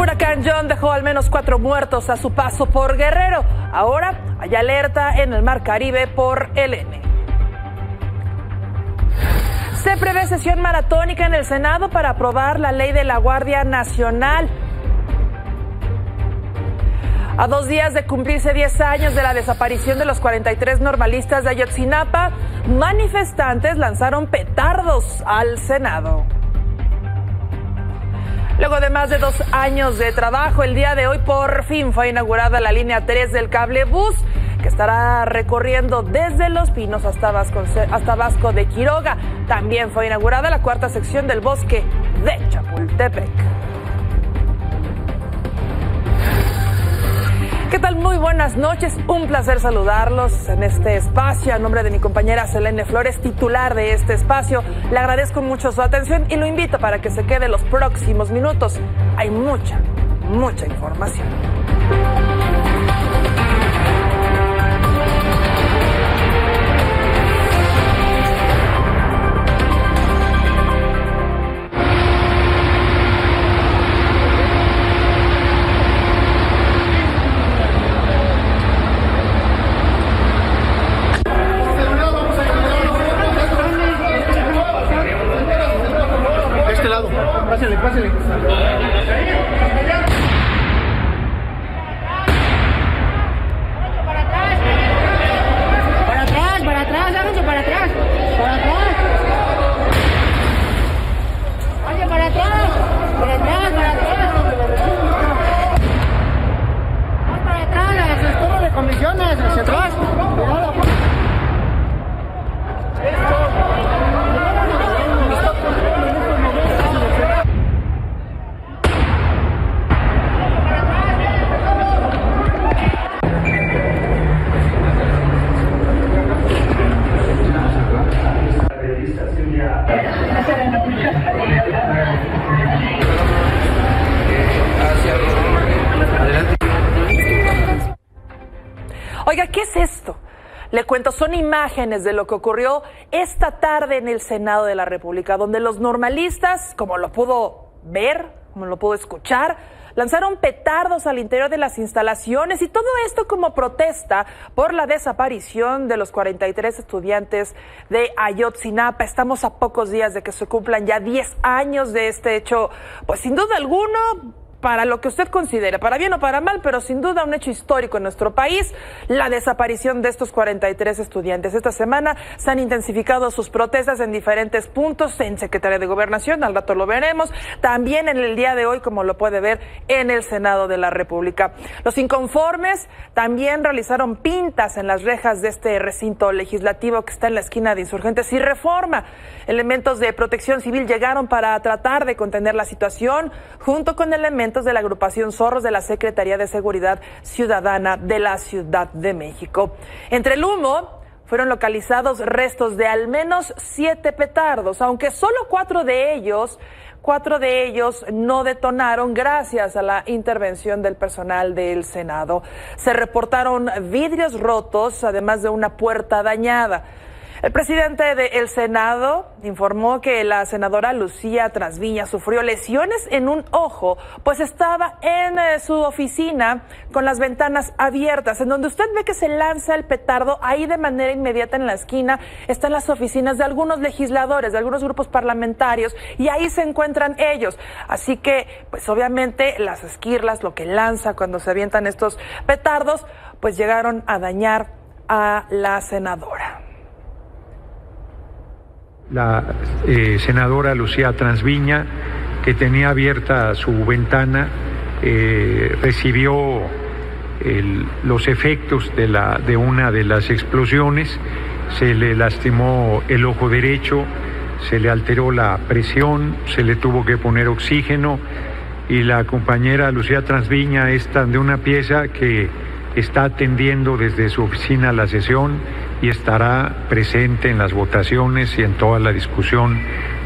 huracán John dejó al menos 4 muertos a su paso por Guerrero. Ahora hay alerta en el Mar Caribe por Elene. Se prevé sesión maratónica en el Senado para aprobar la ley de la Guardia Nacional. A 2 días de cumplirse 10 años de la desaparición de los 43 normalistas de Ayotzinapa, manifestantes lanzaron petardos al Senado. Luego de más de 2 años de trabajo, el día de hoy por fin fue inaugurada la línea 3 del cablebús, que estará recorriendo desde Los Pinos hasta Vasco de Quiroga. También fue inaugurada la 4ª sección del bosque de Chapultepec. ¿Qué tal? Muy buenas noches. Un placer saludarlos en este espacio. A nombre de mi compañera Selene Flores, titular de este espacio, le agradezco mucho su atención y lo invito para que se quede los próximos minutos. Hay mucha información. Pásale. Para atrás, háganse para atrás. Oye, para atrás. Más para atrás, a las escuelas de comisiones, hacia atrás. Oiga, ¿qué es esto? Le cuento, son imágenes de lo que ocurrió esta tarde en el Senado de la República, donde los normalistas, como lo pudo ver, como lo pudo escuchar, lanzaron petardos al interior de las instalaciones, y todo esto como protesta por la desaparición de los 43 estudiantes de Ayotzinapa. Estamos a pocos días de que se cumplan ya 10 años de este hecho, pues sin duda alguno, para lo que usted considere, para bien o para mal, pero sin duda un hecho histórico en nuestro país, la desaparición de estos 43 estudiantes. Esta semana se han intensificado sus protestas en diferentes puntos, en Secretaría de Gobernación, al rato lo veremos, también en el día de hoy, como lo puede ver, en el Senado de la República. Los inconformes también realizaron pintas en las rejas de este recinto legislativo que está en la esquina de Insurgentes y Reforma. Elementos de Protección Civil llegaron para tratar de contener la situación, junto con elementos de la agrupación Zorros de la Secretaría de Seguridad Ciudadana de la Ciudad de México. Entre el humo fueron localizados restos de al menos 7 petardos, aunque solo 4 de ellos no detonaron gracias a la intervención del personal del Senado. Se reportaron vidrios rotos, además de una puerta dañada. El presidente del Senado informó que la senadora Lucía Transviña sufrió lesiones en un ojo, pues estaba en su oficina con las ventanas abiertas. En donde usted ve que se lanza el petardo, ahí de manera inmediata en la esquina están las oficinas de algunos legisladores, de algunos grupos parlamentarios, y ahí se encuentran ellos. Así que, pues obviamente las esquirlas, lo que lanza cuando se avientan estos petardos, pues llegaron a dañar a la senadora. La senadora Lucía Transviña, que tenía abierta su ventana, recibió los efectos de una de las explosiones. Se le lastimó el ojo derecho, se le alteró la presión, se le tuvo que poner oxígeno, y la compañera Lucía Transviña es tan de una pieza que está atendiendo desde su oficina la sesión y estará presente en las votaciones y en toda la discusión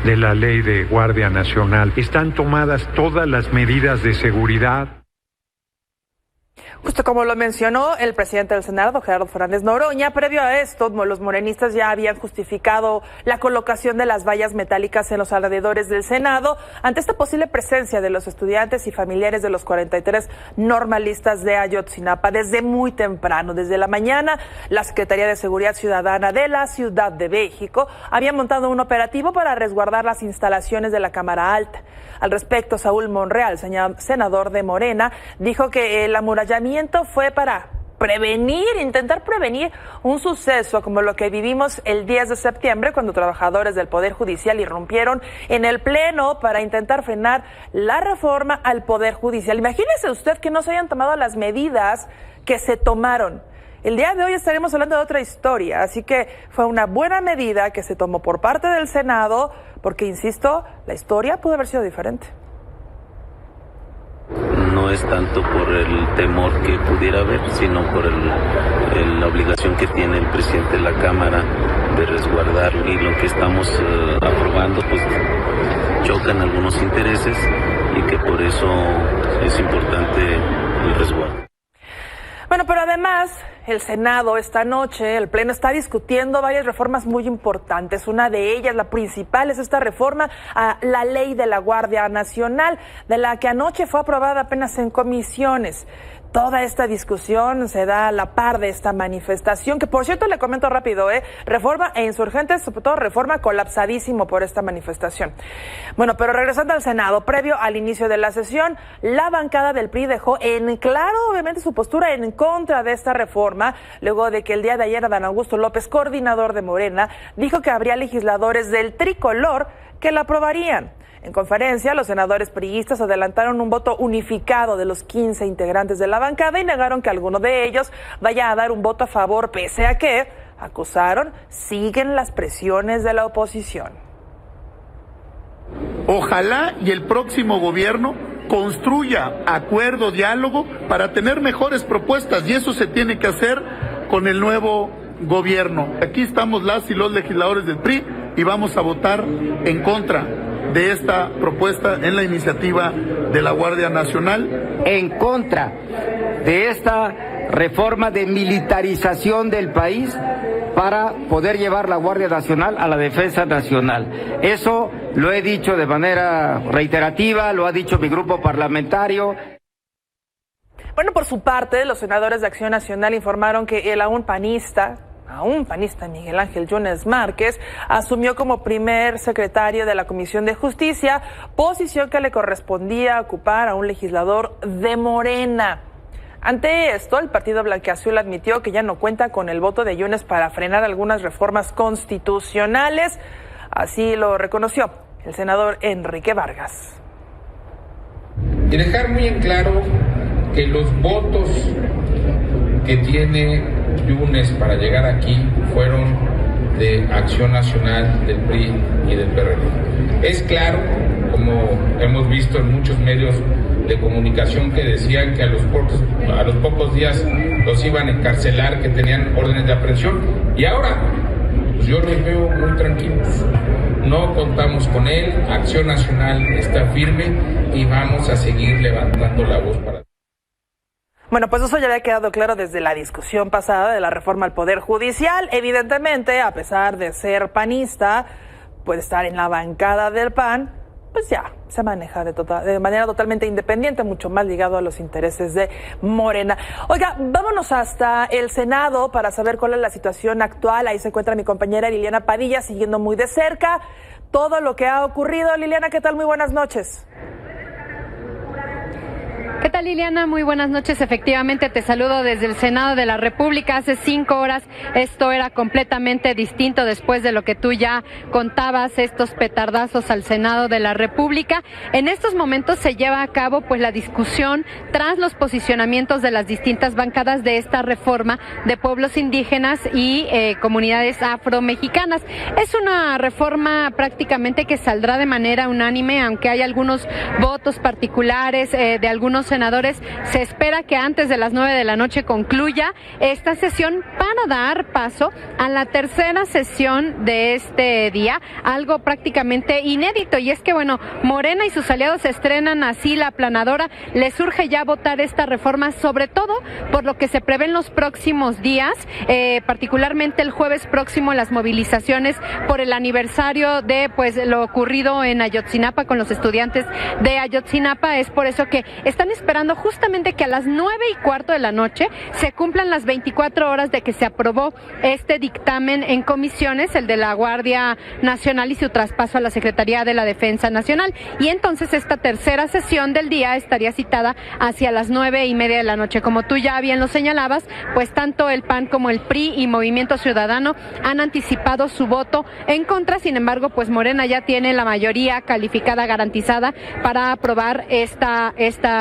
de la Ley de Guardia Nacional. Están tomadas todas las medidas de seguridad. Justo como lo mencionó el presidente del Senado, Gerardo Fernández Noroña, previo a esto, los morenistas ya habían justificado la colocación de las vallas metálicas en los alrededores del Senado ante esta posible presencia de los estudiantes y familiares de los 43 normalistas de Ayotzinapa. Desde muy temprano, desde la mañana, la Secretaría de Seguridad Ciudadana de la Ciudad de México había montado un operativo para resguardar las instalaciones de la Cámara Alta. Al respecto, Saúl Monreal, senador de Morena, dijo que el amurallamiento fue para intentar prevenir un suceso como lo que vivimos el 10 de septiembre, cuando trabajadores del Poder Judicial irrumpieron en el Pleno para intentar frenar la reforma al Poder Judicial. Imagínese usted que no se hayan tomado las medidas que se tomaron. El día de hoy estaremos hablando de otra historia, así que fue una buena medida que se tomó por parte del Senado, porque, insisto, la historia pudo haber sido diferente. No es tanto por el temor que pudiera haber, sino por la obligación que tiene el presidente de la Cámara de resguardar, y lo que estamos aprobando pues chocan algunos intereses y que por eso es importante el resguardo. Bueno, pero además, el Senado esta noche, el Pleno, está discutiendo varias reformas muy importantes. Una de ellas, la principal, es esta reforma a la ley de la Guardia Nacional, de la que anoche fue aprobada apenas en comisiones. Toda esta discusión se da a la par de esta manifestación, que por cierto le comento rápido, Reforma e Insurgentes, sobre todo Reforma, colapsadísimo por esta manifestación. Bueno, pero regresando al Senado, previo al inicio de la sesión, la bancada del PRI dejó en claro, obviamente, su postura en contra de esta reforma, luego de que el día de ayer Adán Augusto López, coordinador de Morena, dijo que habría legisladores del tricolor que la aprobarían. En conferencia, los senadores priistas adelantaron un voto unificado de los 15 integrantes de la bancada y negaron que alguno de ellos vaya a dar un voto a favor, pese a que, acusaron, siguen las presiones de la oposición. Ojalá y el próximo gobierno construya acuerdo, diálogo, para tener mejores propuestas, y eso se tiene que hacer con el nuevo gobierno. Aquí estamos las y los legisladores del PRI y vamos a votar en contra de esta propuesta en la iniciativa de la Guardia Nacional. En contra de esta reforma de militarización del país para poder llevar la Guardia Nacional a la defensa nacional. Eso lo he dicho de manera reiterativa, lo ha dicho mi grupo parlamentario. Bueno, por su parte, los senadores de Acción Nacional informaron que el aún panista Miguel Ángel Yunes Márquez asumió como primer secretario de la Comisión de Justicia, posición que le correspondía ocupar a un legislador de Morena. Ante esto, el partido blanquiazul admitió que ya no cuenta con el voto de Yunes para frenar algunas reformas constitucionales. Así lo reconoció el senador Enrique Vargas. Y dejar muy en claro que los votos que tiene Yunes para llegar aquí fueron de Acción Nacional, del PRI y del PRD. Es claro, como hemos visto en muchos medios de comunicación, que decían que a los pocos días los iban a encarcelar, que tenían órdenes de aprehensión, y ahora pues yo los veo muy tranquilos. No contamos con él, Acción Nacional está firme y vamos a seguir levantando la voz para... Bueno, pues eso ya había quedado claro desde la discusión pasada de la reforma al Poder Judicial. Evidentemente, a pesar de ser panista, puede estar en la bancada del PAN, pues ya se maneja de manera totalmente independiente, mucho más ligado a los intereses de Morena. Oiga, vámonos hasta el Senado para saber cuál es la situación actual. Ahí se encuentra mi compañera Liliana Padilla, siguiendo muy de cerca todo lo que ha ocurrido. Liliana, ¿qué tal? Muy buenas noches. ¿Qué tal, Liliana? Muy buenas noches. Efectivamente, te saludo desde el Senado de la República. Hace 5 horas esto era completamente distinto después de lo que tú ya contabas, estos petardazos al Senado de la República. En estos momentos se lleva a cabo pues la discusión tras los posicionamientos de las distintas bancadas de esta reforma de pueblos indígenas y comunidades afromexicanas. Es una reforma prácticamente que saldrá de manera unánime, aunque hay algunos votos particulares de algunos senadores senadores se espera que antes de las 9 de la noche concluya esta sesión para dar paso a la tercera sesión de este día, algo prácticamente inédito, y es que bueno, Morena y sus aliados estrenan así la aplanadora. Les surge ya votar esta reforma, sobre todo por lo que se prevé en los próximos días, particularmente el jueves próximo, las movilizaciones por el aniversario de pues lo ocurrido en Ayotzinapa con los estudiantes de Ayotzinapa. Es por eso que están esperando justamente que a las 9:15 de la noche se cumplan las 24 horas de que se aprobó este dictamen en comisiones, el de la Guardia Nacional y su traspaso a la Secretaría de la Defensa Nacional. Y entonces esta tercera sesión del día estaría citada hacia las 9:30 de la noche. Como tú ya bien lo señalabas, pues tanto el PAN como el PRI y Movimiento Ciudadano han anticipado su voto en contra. Sin embargo, pues Morena ya tiene la mayoría calificada garantizada para aprobar esta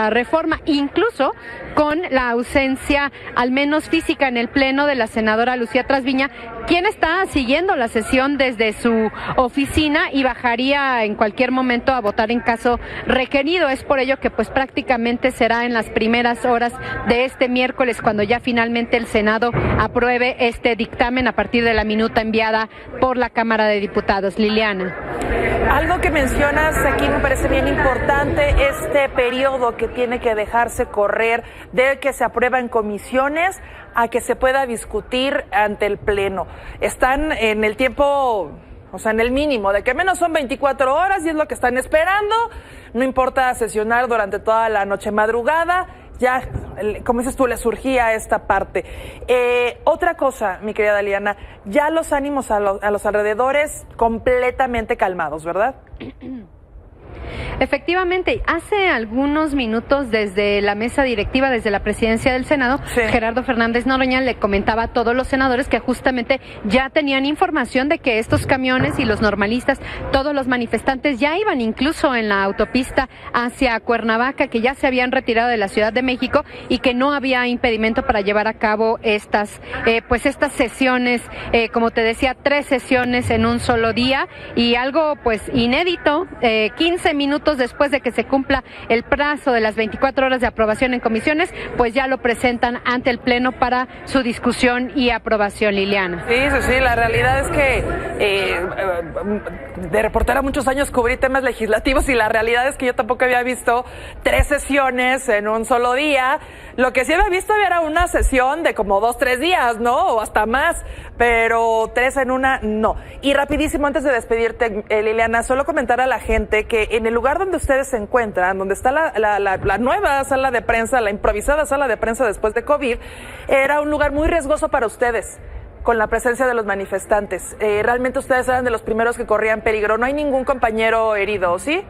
reforma, incluso con la ausencia, al menos física, en el pleno de la senadora Lucía Trasviña, quien está siguiendo la sesión desde su oficina y bajaría en cualquier momento a votar en caso requerido. Es por ello que pues prácticamente será en las primeras horas de este miércoles cuando ya finalmente el Senado apruebe este dictamen a partir de la minuta enviada por la Cámara de Diputados. Liliana. Algo que mencionas aquí me parece bien importante, este periodo que tiene que dejarse correr de que se aprueba en comisiones a que se pueda discutir ante el Pleno. Están en el tiempo, o sea, en el mínimo, de que menos son 24 horas y es lo que están esperando. No importa sesionar durante toda la noche madrugada. Ya, como dices tú, le surgía esta parte. Otra cosa, mi querida Liliana, ya los ánimos a los alrededores completamente calmados, ¿verdad? Efectivamente, hace algunos minutos desde la mesa directiva, desde la presidencia del Senado, sí, Gerardo Fernández Noroña le comentaba a todos los senadores que justamente ya tenían información de que estos camiones y los normalistas, todos los manifestantes ya iban incluso en la autopista hacia Cuernavaca, que ya se habían retirado de la Ciudad de México y que no había impedimento para llevar a cabo estas sesiones, como te decía, 3 sesiones en un solo día y algo pues inédito, 15 minutos después de que se cumpla el plazo de las 24 horas de aprobación en comisiones, pues ya lo presentan ante el Pleno para su discusión y aprobación, Liliana. Sí, la realidad es que de reportera muchos años cubrí temas legislativos y la realidad es que yo tampoco había visto 3 sesiones en un solo día. Lo que sí había visto era una sesión de como 2-3 días, ¿no? O hasta más, pero 3 en una, no. Y rapidísimo, antes de despedirte, Liliana, solo comentar a la gente que en el lugar donde ustedes se encuentran, donde está la nueva sala de prensa, la improvisada sala de prensa después de COVID, era un lugar muy riesgoso para ustedes, con la presencia de los manifestantes. Realmente ustedes eran de los primeros que corrían peligro. No hay ningún compañero herido, ¿sí?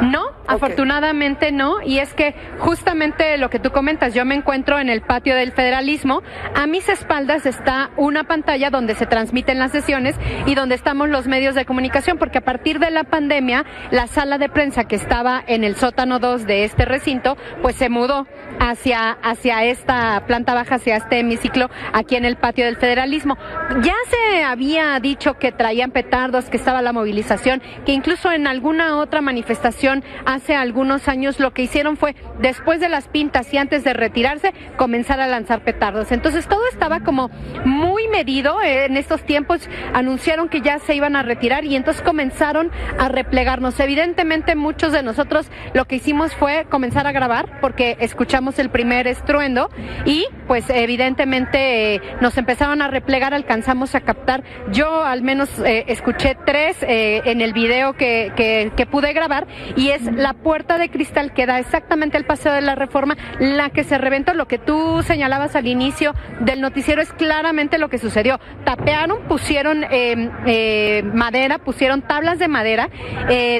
No, afortunadamente no, y es que justamente lo que tú comentas, yo me encuentro en el patio del Federalismo, a mis espaldas está una pantalla donde se transmiten las sesiones y donde estamos los medios de comunicación, porque a partir de la pandemia, la sala de prensa que estaba en el sótano 2 de este recinto, pues se mudó hacia esta planta baja, hacia este hemiciclo aquí en el patio del Federalismo. Ya se había dicho que traían petardos, que estaba la movilización, que incluso en alguna otra manifestación hace algunos años lo que hicieron fue, después de las pintas y antes de retirarse, comenzar a lanzar petardos. Entonces todo estaba como muy medido. En estos tiempos anunciaron que ya se iban a retirar y entonces comenzaron a replegarnos. Evidentemente muchos de nosotros lo que hicimos fue comenzar a grabar porque escuchamos el primer estruendo y pues evidentemente nos empezaron a replegar, alcanzamos a captar. Yo al menos escuché 3 en el video que pude grabar, y es la puerta de cristal que da exactamente al Paseo de la Reforma la que se reventó. Lo que tú señalabas al inicio del noticiero es claramente lo que sucedió. Tapearon, pusieron madera, pusieron tablas de madera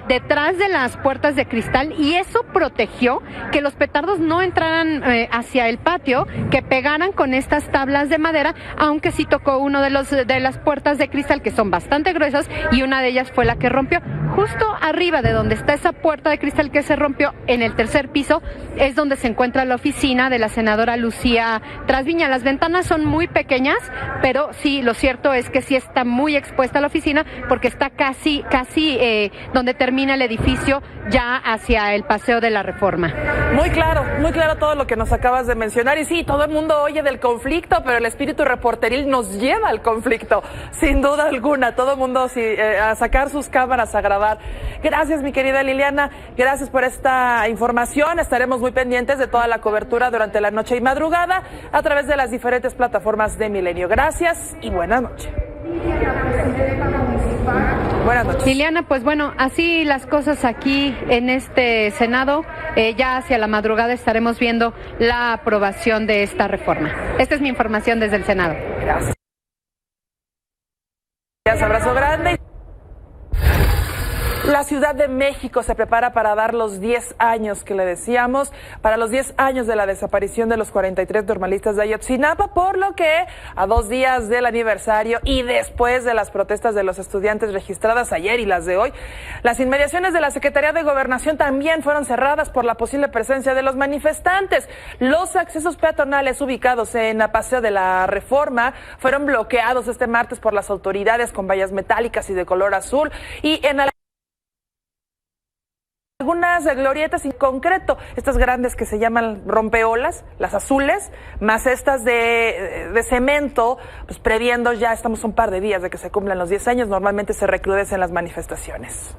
detrás de las puertas de cristal, y eso protegió que los petardos no entraran hacia el patio, que pegaran con estas tablas de madera, aunque sí tocó uno de las puertas de cristal, que son bastante gruesas, y una de ellas fue la que rompió. Justo arriba de donde está esa puerta de cristal cristal que se rompió en el tercer piso es donde se encuentra la oficina de la senadora Lucía Trasviña. Las ventanas son muy pequeñas, pero sí, lo cierto es que sí está muy expuesta la oficina porque está casi donde termina el edificio, ya hacia el Paseo de la Reforma. Muy claro todo lo que nos acabas de mencionar. Y sí, todo el mundo oye del conflicto, pero el espíritu reporteril nos lleva al conflicto, sin duda alguna. Todo el mundo a sacar sus cámaras a grabar. Gracias, mi querida Liliana. Gracias por esta información. Estaremos muy pendientes de toda la cobertura durante la noche y madrugada a través de las diferentes plataformas de Milenio. Gracias y buenas noches. Buenas noches. Liliana, pues bueno, así las cosas aquí en este Senado. Ya hacia la madrugada estaremos viendo la aprobación de esta reforma. Esta es mi información desde el Senado. Gracias. Abrazo grande. La Ciudad de México se prepara para dar los 10 años que le decíamos, para los 10 años de la desaparición de los 43 normalistas de Ayotzinapa, por lo que a 2 días del aniversario y después de las protestas de los estudiantes registradas ayer y las de hoy, las inmediaciones de la Secretaría de Gobernación también fueron cerradas por la posible presencia de los manifestantes. Los accesos peatonales ubicados en el Paseo de la Reforma fueron bloqueados este martes por las autoridades con vallas metálicas y de color azul, y en algunas glorietas en concreto, estas grandes que se llaman rompeolas, las azules, más estas de cemento, pues previendo, ya estamos un par de días de que se cumplan los 10 años, normalmente se recrudecen las manifestaciones.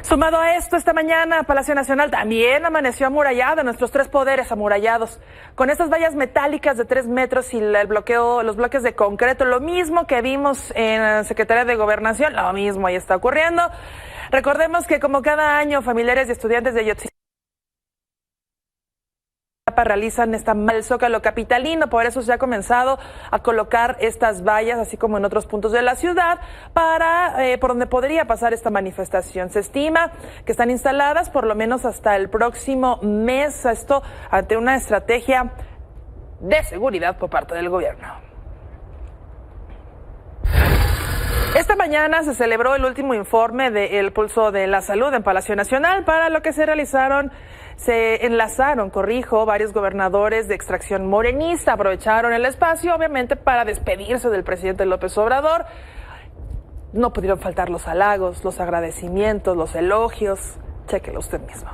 Sumado a esto, esta mañana Palacio Nacional también amaneció amurallado, nuestros 3 poderes amurallados, con estas vallas metálicas de 3 metros y los bloques de concreto, lo mismo que vimos en la Secretaría de Gobernación, lo mismo ahí está ocurriendo. Recordemos que como cada año, familiares de estudiantes de Ayotzinapa realizan el Zócalo capitalino, por eso se ha comenzado a colocar estas vallas, así como en otros puntos de la ciudad, por donde podría pasar esta manifestación. Se estima que están instaladas por lo menos hasta el próximo mes, esto ante una estrategia de seguridad por parte del gobierno. Esta mañana se celebró el último informe del Pulso de la Salud en Palacio Nacional, para lo que se enlazaron, varios gobernadores de extracción morenista. Aprovecharon el espacio, obviamente, para despedirse del presidente López Obrador. No pudieron faltar los halagos, los agradecimientos, los elogios. Chéquelo usted mismo.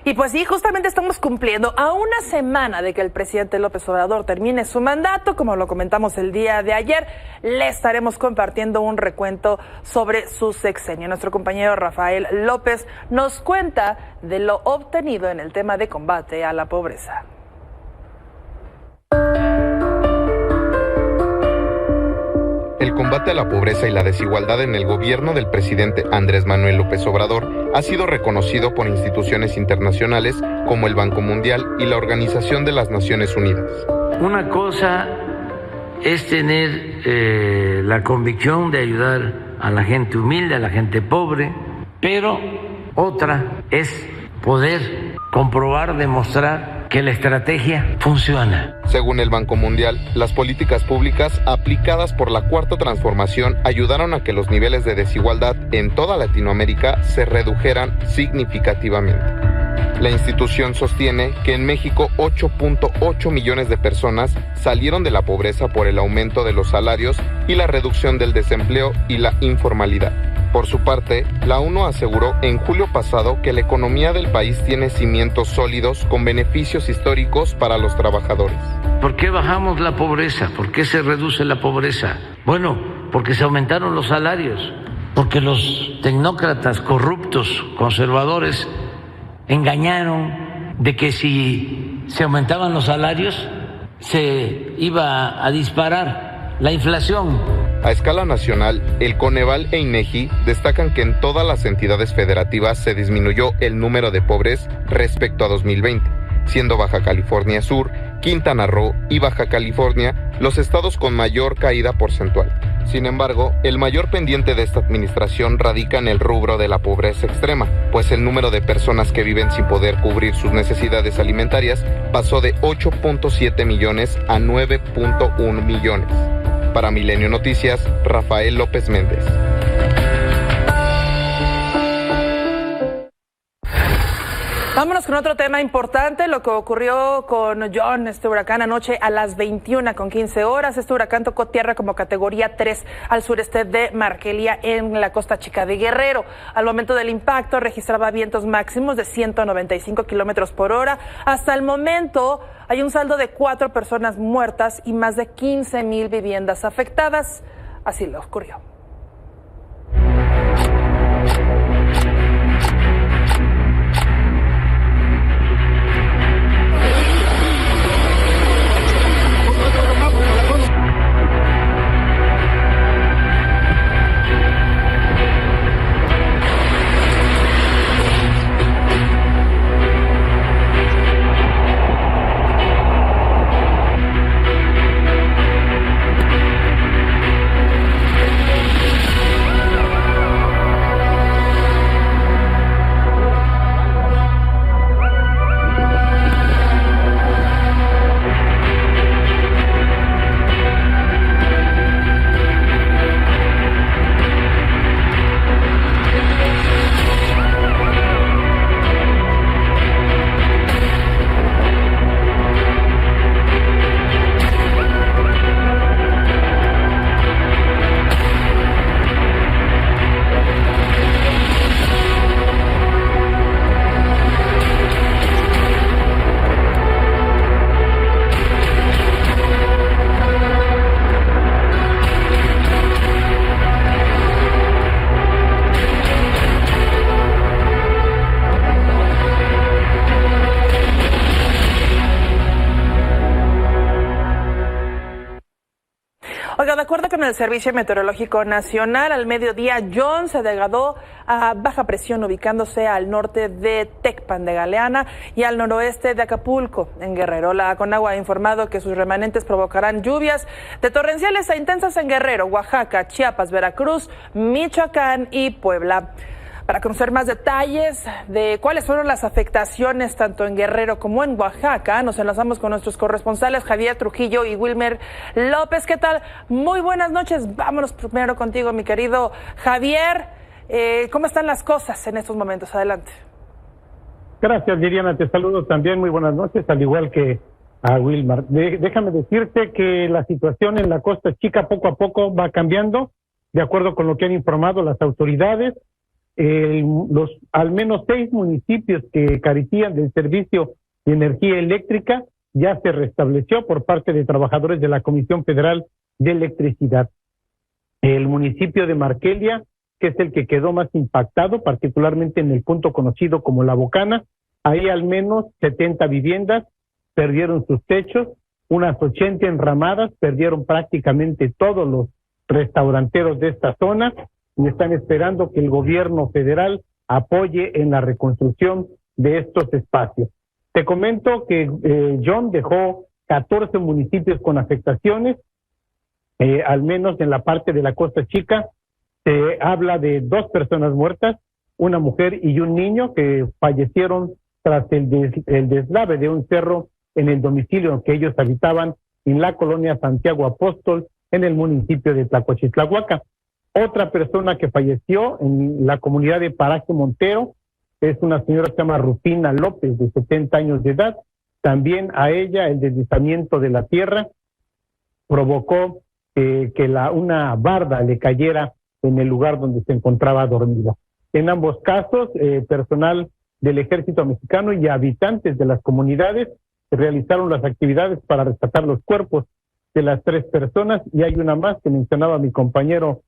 Y pues sí, justamente estamos cumpliendo a una semana de que el presidente López Obrador termine su mandato. Como lo comentamos el día de ayer, le estaremos compartiendo un recuento sobre su sexenio. Nuestro compañero Rafael López nos cuenta de lo obtenido en el tema de combate a la pobreza. El combate a la pobreza y la desigualdad en el gobierno del presidente Andrés Manuel López Obrador ha sido reconocido por instituciones internacionales como el Banco Mundial y la Organización de las Naciones Unidas. Una cosa es tener la convicción de ayudar a la gente humilde, a la gente pobre, pero otra es poder comprobar, demostrar que la estrategia funciona. Según el Banco Mundial, las políticas públicas aplicadas por la Cuarta Transformación ayudaron a que los niveles de desigualdad en toda Latinoamérica se redujeran significativamente. La institución sostiene que en México 8.8 millones de personas salieron de la pobreza por el aumento de los salarios y la reducción del desempleo y la informalidad. Por su parte, la ONU aseguró en julio pasado que la economía del país tiene cimientos sólidos con beneficios históricos para los trabajadores. ¿Por qué bajamos la pobreza? ¿Por qué se reduce la pobreza? Bueno, porque se aumentaron los salarios, porque los tecnócratas corruptos, conservadores, engañaron de que si se aumentaban los salarios se iba a disparar la inflación. A escala nacional, el Coneval e INEGI destacan que en todas las entidades federativas se disminuyó el número de pobres respecto a 2020, siendo Baja California Sur, Quintana Roo y Baja California los estados con mayor caída porcentual. Sin embargo, el mayor pendiente de esta administración radica en el rubro de la pobreza extrema, pues el número de personas que viven sin poder cubrir sus necesidades alimentarias pasó de 8.7 millones a 9.1 millones. Para Milenio Noticias, Rafael López Méndez. Vámonos con otro tema importante, lo que ocurrió con John, este huracán, anoche a las 21:15. Este huracán tocó tierra como categoría 3 al sureste de Markelia, en la costa chica de Guerrero. Al momento del impacto registraba vientos máximos de 195 kilómetros por hora. Hasta el momento hay un saldo de 4 personas muertas y más de 15,000 viviendas afectadas. Así le ocurrió. Oiga, de acuerdo con el Servicio Meteorológico Nacional, al mediodía John se degradó a baja presión, ubicándose al norte de Tecpan de Galeana y al noroeste de Acapulco, en Guerrero. La Conagua ha informado que sus remanentes provocarán lluvias de torrenciales a intensas en Guerrero, Oaxaca, Chiapas, Veracruz, Michoacán y Puebla. Para conocer más detalles de cuáles fueron las afectaciones tanto en Guerrero como en Oaxaca, nos enlazamos con nuestros corresponsales Javier Trujillo y Wilmer López. ¿Qué tal? Muy buenas noches. Vámonos primero contigo, mi querido Javier. ¿Cómo están las cosas en estos momentos? Adelante. Gracias, Viriana. Te saludo también. Muy buenas noches, al igual que a Wilmar. Déjame decirte que la situación en la Costa Chica poco a poco va cambiando, de acuerdo con lo que han informado las autoridades. Al menos 6 municipios que carecían del servicio de energía eléctrica ya se restableció por parte de trabajadores de la Comisión Federal de Electricidad. El municipio de Markelia, que es el que quedó más impactado, particularmente en el punto conocido como La Bocana, ahí al menos 70 viviendas perdieron sus techos, unas 80 enramadas perdieron prácticamente todos los restauranteros de esta zona y están esperando que el gobierno federal apoye en la reconstrucción de estos espacios. Te comento que John dejó 14 municipios con afectaciones, al menos en la parte de la Costa Chica. Se habla de 2 personas muertas, una mujer y un niño que fallecieron tras el deslave de un cerro en el domicilio que ellos habitaban en la colonia Santiago Apóstol, en el municipio de Tlacochitlahuaca. Otra persona que falleció en la comunidad de Paraje Montero es una señora que se llama Rufina López, de 70 años de edad. También a ella el deslizamiento de la tierra provocó que una barda le cayera en el lugar donde se encontraba dormida. En ambos casos, personal del Ejército Mexicano y habitantes de las comunidades realizaron las actividades para rescatar los cuerpos de las 3 personas, y hay una más que mencionaba mi compañero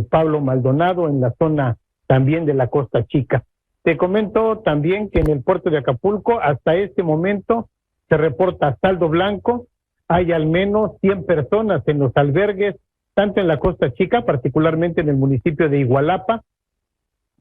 Pablo Maldonado en la zona también de la Costa Chica. Te comento también que en el puerto de Acapulco hasta este momento se reporta saldo blanco. Hay al menos 100 personas en los albergues, tanto en la Costa Chica, particularmente en el municipio de Igualapa,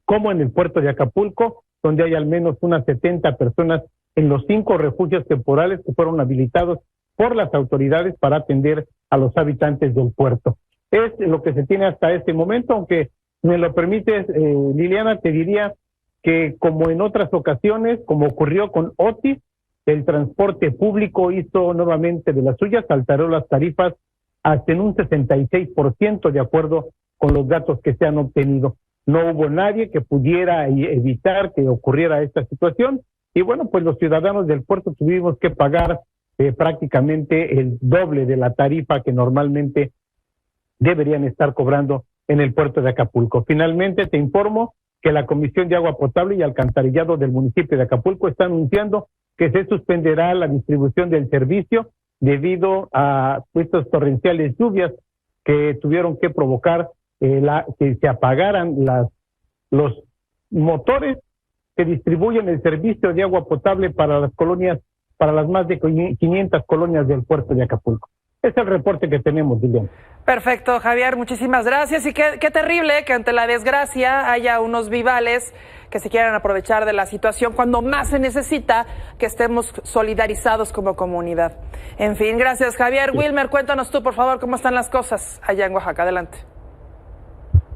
como en el puerto de Acapulco, donde hay al menos unas 70 personas en los 5 refugios temporales que fueron habilitados por las autoridades para atender a los habitantes del puerto. Es lo que se tiene hasta este momento, aunque me lo permites, Liliana, te diría que como en otras ocasiones, como ocurrió con Otis, el transporte público hizo nuevamente de las suyas, alteró las tarifas hasta en un 66%, de acuerdo con los datos que se han obtenido. No hubo nadie que pudiera evitar que ocurriera esta situación, y bueno, pues los ciudadanos del puerto tuvimos que pagar prácticamente el doble de la tarifa que normalmente deberían estar cobrando en el puerto de Acapulco. Finalmente te informo que la Comisión de Agua Potable y Alcantarillado del municipio de Acapulco está anunciando que se suspenderá la distribución del servicio debido a estas torrenciales lluvias que tuvieron que provocar que se apagaran los motores que distribuyen el servicio de agua potable para las colonias, para las más de 500 colonias del puerto de Acapulco. Es el reporte que tenemos, Liliana. Perfecto, Javier, muchísimas gracias. Y qué terrible que ante la desgracia haya unos vivales que se quieran aprovechar de la situación cuando más se necesita que estemos solidarizados como comunidad. En fin, gracias, Javier. Sí. Wilmer, cuéntanos tú, por favor, cómo están las cosas allá en Oaxaca. Adelante.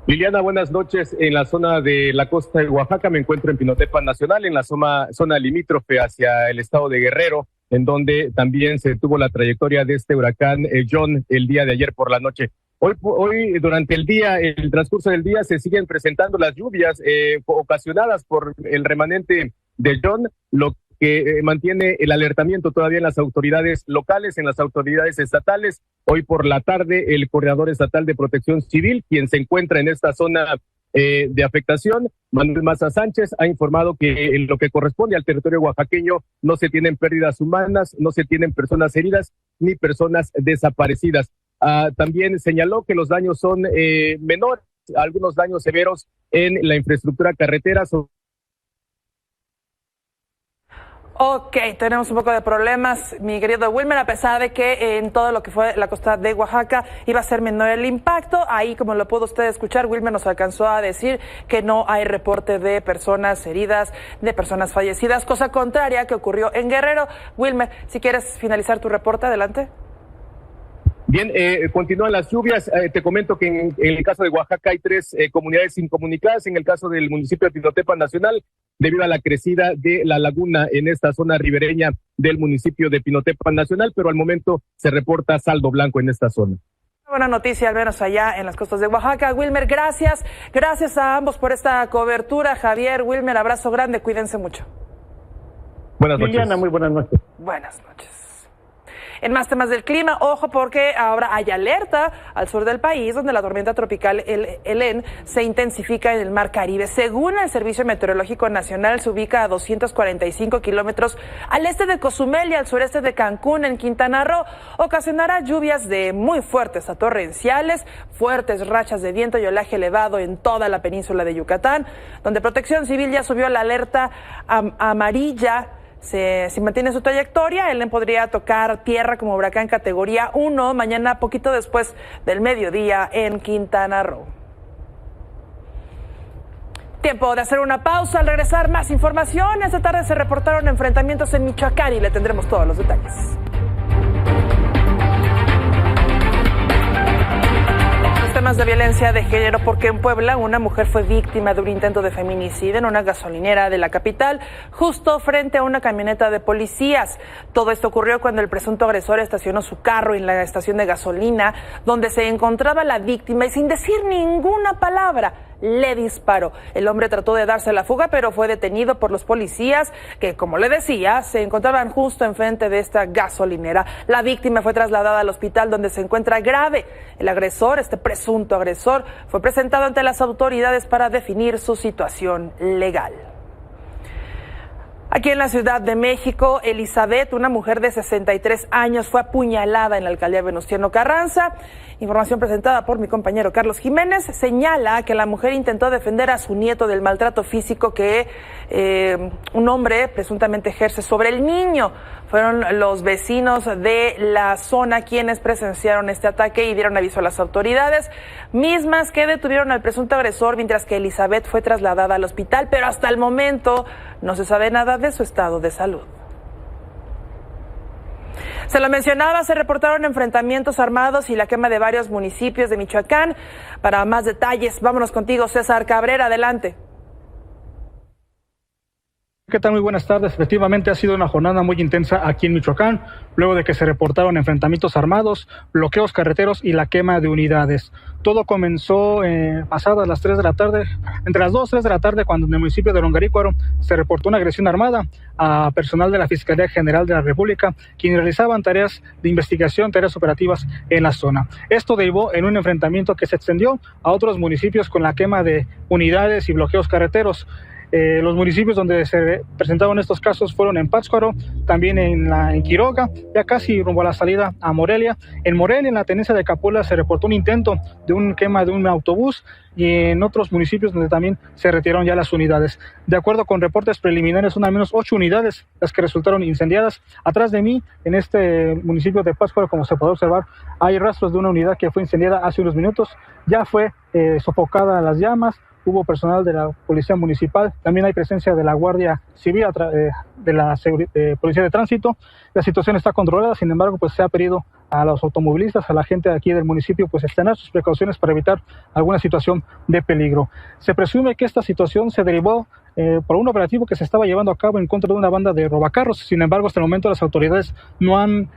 Liliana, buenas noches. En la zona de la costa de Oaxaca me encuentro en Pinotepa Nacional, en la zona limítrofe hacia el estado de Guerrero, en donde también se tuvo la trayectoria de este huracán John el día de ayer por la noche. Hoy durante el día, el transcurso del día, se siguen presentando las lluvias ocasionadas por el remanente de John, lo que mantiene el alertamiento todavía en las autoridades locales, en las autoridades estatales. Hoy por la tarde, el Coordinador Estatal de Protección Civil, quien se encuentra en esta zona de afectación, Manuel Maza Sánchez, ha informado que en lo que corresponde al territorio oaxaqueño no se tienen pérdidas humanas, no se tienen personas heridas ni personas desaparecidas. También señaló que los daños son menores, algunos daños severos en la infraestructura carretera. Ok, tenemos un poco de problemas, mi querido Wilmer, a pesar de que en todo lo que fue la costa de Oaxaca iba a ser menor el impacto. Ahí, como lo pudo usted escuchar, Wilmer nos alcanzó a decir que no hay reporte de personas heridas, de personas fallecidas, cosa contraria que ocurrió en Guerrero. Wilmer, si quieres finalizar tu reporte, adelante. Bien, continúan las lluvias. Te comento que en el caso de Oaxaca hay 3 comunidades incomunicadas. En el caso del municipio de Pinotepa Nacional, debido a la crecida de la laguna en esta zona ribereña del municipio de Pinotepa Nacional, pero al momento se reporta saldo blanco en esta zona. Buena noticia, al menos allá en las costas de Oaxaca. Wilmer, gracias. Gracias a ambos por esta cobertura. Javier, Wilmer, abrazo grande. Cuídense mucho. Buenas noches. Liliana, muy buenas noches. Buenas noches. En más temas del clima, ojo porque ahora hay alerta al sur del país donde la tormenta tropical Helen se intensifica en el Mar Caribe. Según el Servicio Meteorológico Nacional, se ubica a 245 kilómetros al este de Cozumel y al sureste de Cancún, en Quintana Roo. Ocasionará lluvias de muy fuertes a torrenciales, fuertes rachas de viento y oleaje elevado en toda la península de Yucatán, donde Protección Civil ya subió la alerta amarilla si mantiene su trayectoria, Helen podría tocar tierra como huracán categoría 1 mañana poquito después del mediodía en Quintana Roo. Tiempo de hacer una pausa. Al regresar, más información. Esta tarde se reportaron enfrentamientos en Michoacán y le tendremos todos los detalles. Temas de violencia de género, porque en Puebla una mujer fue víctima de un intento de feminicidio en una gasolinera de la capital, justo frente a una camioneta de policías. Todo esto ocurrió cuando el presunto agresor estacionó su carro en la estación de gasolina donde se encontraba la víctima y sin decir ninguna palabra le disparó. El hombre trató de darse la fuga, pero fue detenido por los policías que, como le decía, se encontraban justo enfrente de esta gasolinera. La víctima fue trasladada al hospital donde se encuentra grave. El agresor, este presunto agresor, fue presentado ante las autoridades para definir su situación legal. Aquí en la Ciudad de México, Elizabeth, una mujer de 63 años, fue apuñalada en la alcaldía Venustiano Carranza. Información presentada por mi compañero Carlos Jiménez señala que la mujer intentó defender a su nieto del maltrato físico que un hombre presuntamente ejerce sobre el niño. Fueron los vecinos de la zona quienes presenciaron este ataque y dieron aviso a las autoridades, mismas que detuvieron al presunto agresor, mientras que Elizabeth fue trasladada al hospital, pero hasta el momento no se sabe nada de su estado de salud. Se lo mencionaba, se reportaron enfrentamientos armados y la quema de varios municipios de Michoacán. Para más detalles, vámonos contigo, César Cabrera, adelante. ¿Qué tal? Muy buenas tardes. Efectivamente ha sido una jornada muy intensa aquí en Michoacán, luego de que se reportaron enfrentamientos armados, bloqueos carreteros y la quema de unidades. Todo comenzó pasadas las 3 de la tarde, entre las 2 y 3 de la tarde, cuando en el municipio de Longarícuaro se reportó una agresión armada a personal de la Fiscalía General de la República, quienes realizaban tareas de investigación, tareas operativas en la zona. Esto derivó en un enfrentamiento que se extendió a otros municipios con la quema de unidades y bloqueos carreteros. Los municipios donde se presentaron estos casos fueron en Pátzcuaro, también en Quiroga, ya casi rumbo a la salida a Morelia. En Morelia, en la tenencia de Capula, se reportó un intento de un quema de un autobús, y en otros municipios donde también se retiraron ya las unidades. De acuerdo con reportes preliminares, son al menos 8 unidades las que resultaron incendiadas. Atrás de mí, en este municipio de Pátzcuaro, como se puede observar, hay rastros de una unidad que fue incendiada hace unos minutos. Ya fue sofocada las llamas. Hubo personal de la Policía Municipal, también hay presencia de la Guardia Civil, de la Policía de Tránsito. La situación está controlada, sin embargo, pues se ha pedido a los automovilistas, a la gente de aquí del municipio, pues extremar sus precauciones para evitar alguna situación de peligro. Se presume que esta situación se derivó por un operativo que se estaba llevando a cabo en contra de una banda de robacarros. Sin embargo, hasta el momento las autoridades no han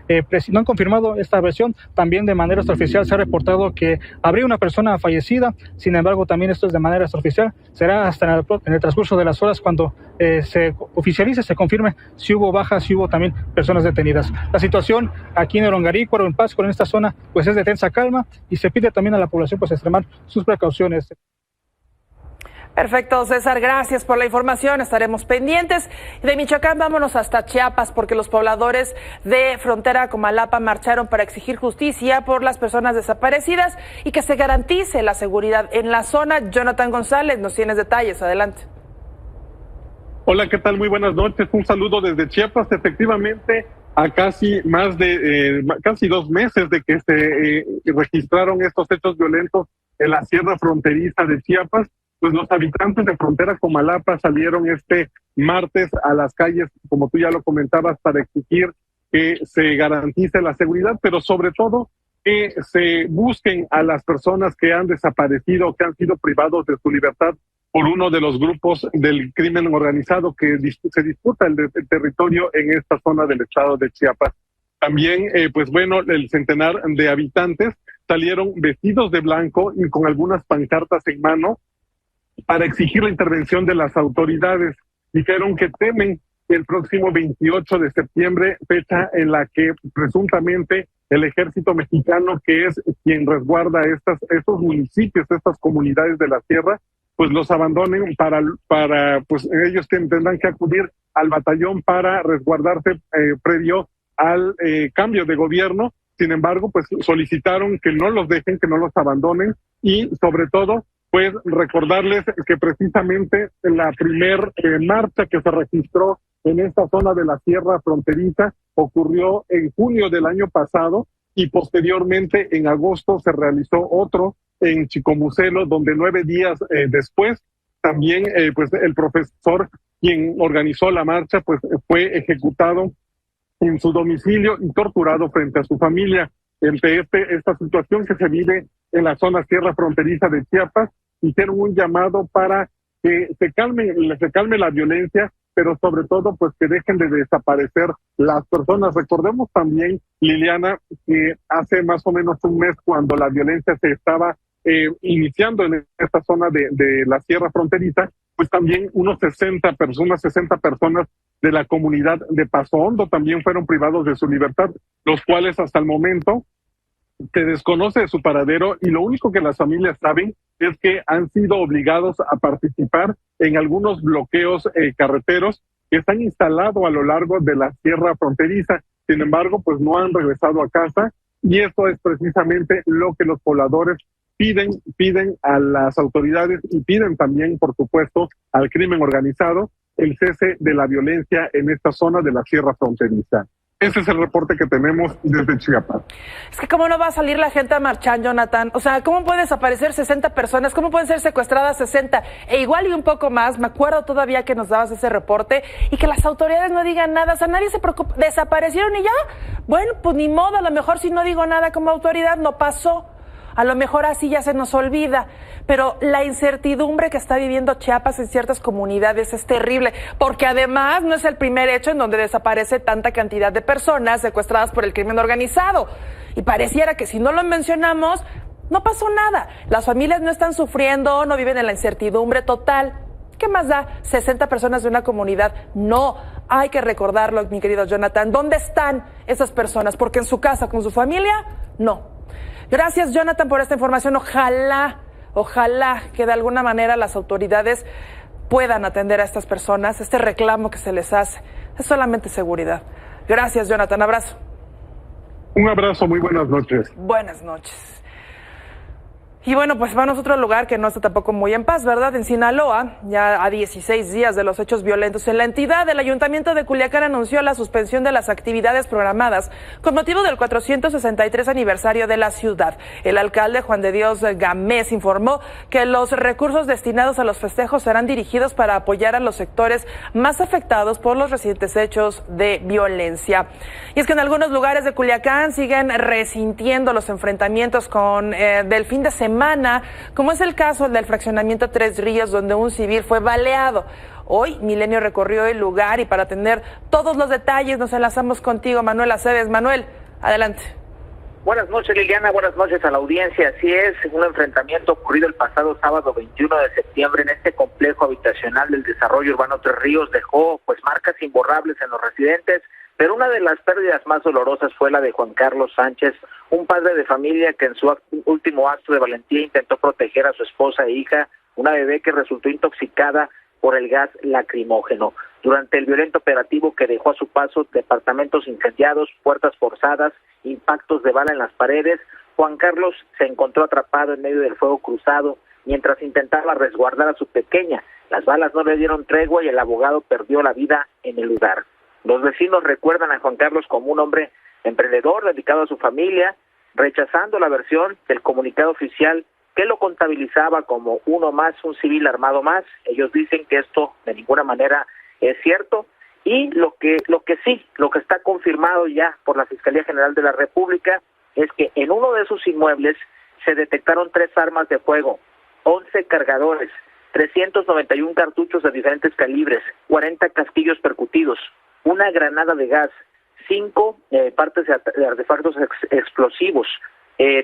confirmado esta versión. También de manera extraoficial se ha reportado que habría una persona fallecida. Sin embargo, también esto es de manera extraoficial. Será hasta en el transcurso de las horas cuando se oficialice, se confirme si hubo bajas, si hubo también personas detenidas. La situación aquí en Longarícuaro, en Pátzcuaro, en esta zona, pues es de tensa calma, y se pide también a la población pues extremar sus precauciones. Perfecto, César, gracias por la información, estaremos pendientes. De Michoacán vámonos hasta Chiapas, porque los pobladores de frontera Comalapa marcharon para exigir justicia por las personas desaparecidas y que se garantice la seguridad en la zona. Jonathan González, nos tienes detalles, adelante. Hola, ¿qué tal? Muy buenas noches, un saludo desde Chiapas. Efectivamente, a casi casi 2 meses de que se registraron estos hechos violentos en la sierra fronteriza de Chiapas, pues los habitantes de frontera Comalapa salieron este martes a las calles, como tú ya lo comentabas, para exigir que se garantice la seguridad, pero sobre todo que se busquen a las personas que han desaparecido, que han sido privados de su libertad por uno de los grupos del crimen organizado que se disputa el territorio en esta zona del estado de Chiapas. También, pues bueno, el centenar de habitantes salieron vestidos de blanco y con algunas pancartas en mano para exigir la intervención de las autoridades. Dijeron que temen que el próximo 28 de septiembre, fecha en la que presuntamente el ejército mexicano, que es quien resguarda estos municipios, estas comunidades de la sierra, pues los abandonen pues ellos tendrán que acudir al batallón para resguardarse previo al cambio de gobierno. Sin embargo, pues solicitaron que no los dejen, que no los abandonen, y sobre todo pues recordarles que precisamente la primer marcha que se registró en esta zona de la sierra fronteriza ocurrió en junio del año pasado y posteriormente en agosto se realizó otro en Chicomucelo, donde 9 días después también pues el profesor quien organizó la marcha pues fue ejecutado en su domicilio y torturado frente a su familia. Entre esta situación que se vive en la zona sierra fronteriza de Chiapas, hicieron un llamado para que se calme la violencia, pero sobre todo pues que dejen de desaparecer las personas. Recordemos también, Liliana, que hace más o menos un mes, cuando la violencia se estaba iniciando en esta zona de la sierra fronteriza, pues también unos 60 personas de la comunidad de Paso Hondo también fueron privados de su libertad, los cuales hasta el momento se desconoce de su paradero, y lo único que las familias saben es que han sido obligados a participar en algunos bloqueos carreteros que están instalados a lo largo de la sierra fronteriza. Sin embargo, pues no han regresado a casa, y esto es precisamente lo que los pobladores piden a las autoridades, y piden también, por supuesto, al crimen organizado, el cese de la violencia en esta zona de la sierra fronteriza. Ese es el reporte que tenemos desde Chiapas. Es que cómo no va a salir la gente a marchar, Jonathan. O sea, ¿cómo pueden desaparecer 60 personas? ¿Cómo pueden ser secuestradas 60? E igual y un poco más. Me acuerdo todavía que nos dabas ese reporte y que las autoridades no digan nada. O sea, nadie se preocupa. ¿Desaparecieron y ya? Bueno, pues ni modo. A lo mejor si no digo nada como autoridad, no pasó. A lo mejor así ya se nos olvida, pero la incertidumbre que está viviendo Chiapas en ciertas comunidades es terrible, porque además no es el primer hecho en donde desaparece tanta cantidad de personas secuestradas por el crimen organizado. Y pareciera que si no lo mencionamos, no pasó nada. Las familias no están sufriendo, no viven en la incertidumbre total. ¿Qué más da 60 personas de una comunidad? No, hay que recordarlo, mi querido Jonathan. ¿Dónde están esas personas? Porque en su casa, con su familia, no. Gracias, Jonathan, por esta información. Ojalá que de alguna manera las autoridades puedan atender a estas personas. Este reclamo que se les hace es solamente seguridad. Gracias, Jonathan. Abrazo. Un abrazo, muy buenas noches. Buenas noches. Y bueno, pues vamos a otro lugar que no está tampoco muy en paz, ¿verdad? En Sinaloa, ya a 16 días de los hechos violentos en la entidad, el Ayuntamiento de Culiacán anunció la suspensión de las actividades programadas con motivo del 463 aniversario de la ciudad. El alcalde Juan de Dios Gámez informó que los recursos destinados a los festejos serán dirigidos para apoyar a los sectores más afectados por los recientes hechos de violencia. Y es que en algunos lugares de Culiacán siguen resintiendo los enfrentamientos del fin de semana, como es el caso del fraccionamiento Tres Ríos, donde un civil fue baleado. Hoy Milenio recorrió el lugar y para tener todos los detalles nos enlazamos contigo, Manuel Aceves. Manuel, adelante. Buenas noches, Liliana, buenas noches a la audiencia. Así es, un enfrentamiento ocurrido el pasado sábado 21 de septiembre en este complejo habitacional del desarrollo urbano Tres Ríos dejó pues marcas imborrables en los residentes, pero una de las pérdidas más dolorosas fue la de Juan Carlos Sánchez, un padre de familia que en su último acto de valentía intentó proteger a su esposa e hija, una bebé que resultó intoxicada por el gas lacrimógeno. Durante el violento operativo que dejó a su paso departamentos incendiados, puertas forzadas, impactos de bala en las paredes, Juan Carlos se encontró atrapado en medio del fuego cruzado mientras intentaba resguardar a su pequeña. Las balas no le dieron tregua y el abogado perdió la vida en el lugar. Los vecinos recuerdan a Juan Carlos como un hombre emprendedor dedicado a su familia, rechazando la versión del comunicado oficial que lo contabilizaba como uno más, un civil armado más. Ellos dicen que esto de ninguna manera es cierto, y lo que está confirmado ya por la Fiscalía General de la República es que en uno de sus inmuebles se detectaron 3 armas de fuego, 11 cargadores, 391 cartuchos de diferentes calibres, 40 casquillos percutidos, una granada de gas, 5 partes de artefactos explosivos,